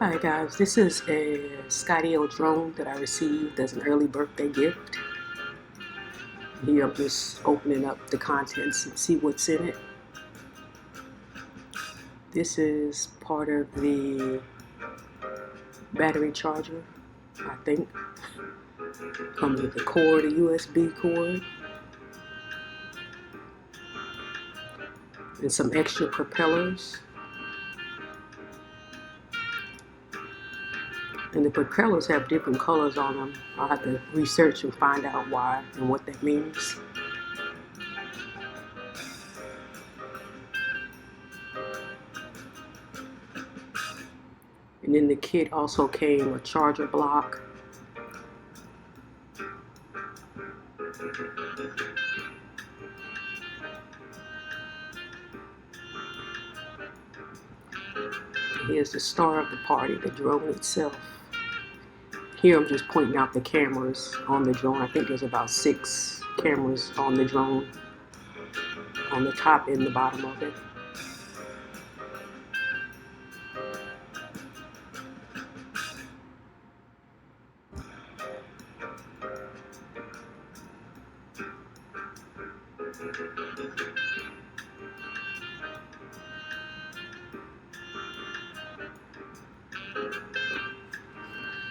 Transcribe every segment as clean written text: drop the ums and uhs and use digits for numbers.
Hi guys, this is a Skydio drone that I received as an early birthday gift. Here I'm just opening up the contents and see what's in it. This is part of the battery charger, I think. Comes with the cord, a USB cord, and some extra propellers. And the propellers have different colors on them. I'll have to research and find out why and what that means. And in the kit also came a charger block, here's the star of the party, the drone itself. Here I'm just pointing out the cameras on the drone. I think there's about 6 cameras on the drone, on the top and the bottom of it.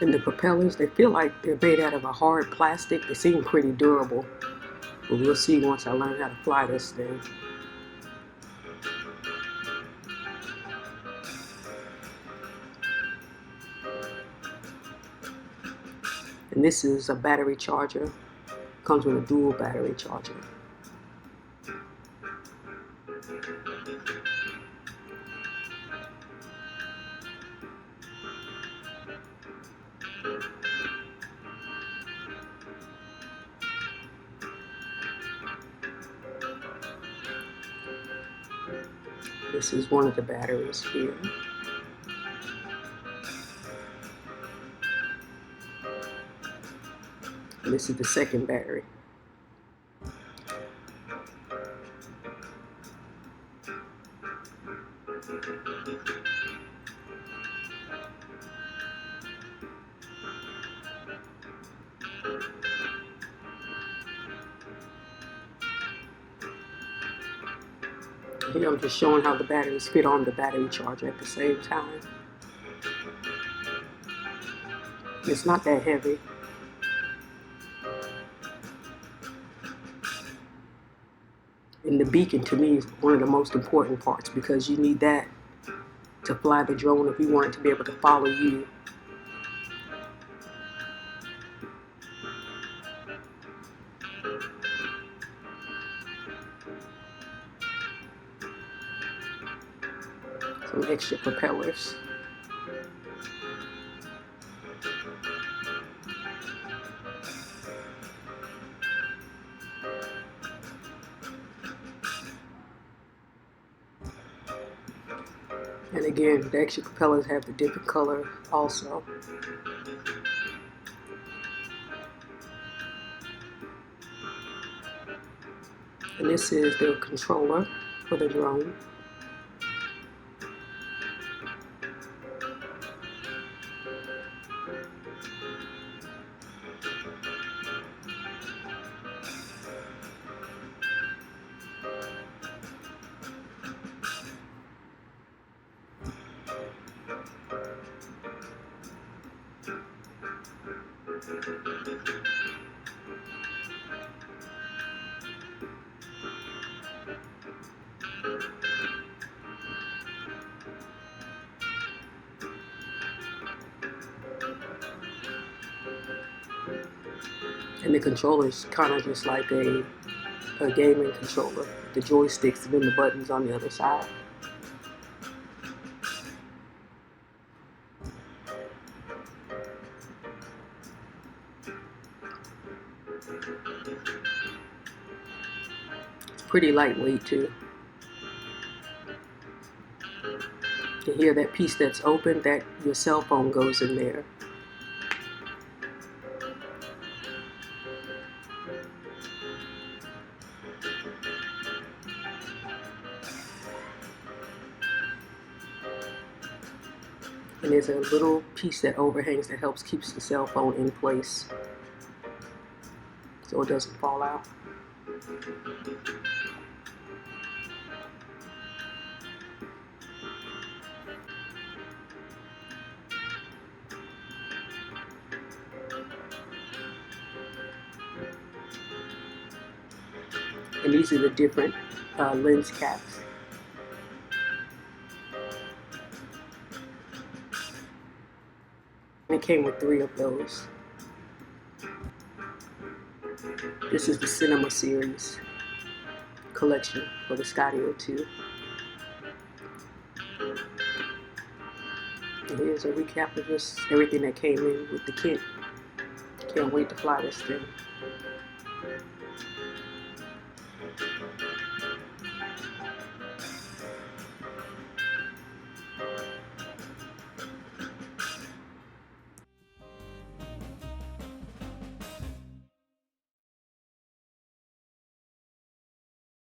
And the propellers, they feel like they're made out of a hard plastic. They seem pretty durable, but we'll see once I learn how to fly this thing. And this is a battery charger. Comes with a dual battery charger. This is one of the batteries here. And this is the second battery. Here I'm just showing how the batteries fit on the battery charger at the same time. It's not that heavy. And the beacon to me is one of the most important parts, because you need that to fly the drone if you want it to be able to follow you. Some extra propellers. And again, the extra propellers have the different color also. And this is the controller for the drone. And the controller is kind of just like a gaming controller. The joysticks and then the buttons on the other side. It's pretty lightweight too. You hear that piece that's open, that your cell phone goes in there. And there's a little piece that overhangs that helps keeps the cell phone in place so it doesn't fall out. And these are the different lens caps. And it came with 3 of those. This is the Cinema Series collection for the Skydio 2. And here's a recap of just everything that came in with the kit. Can't wait to fly this thing.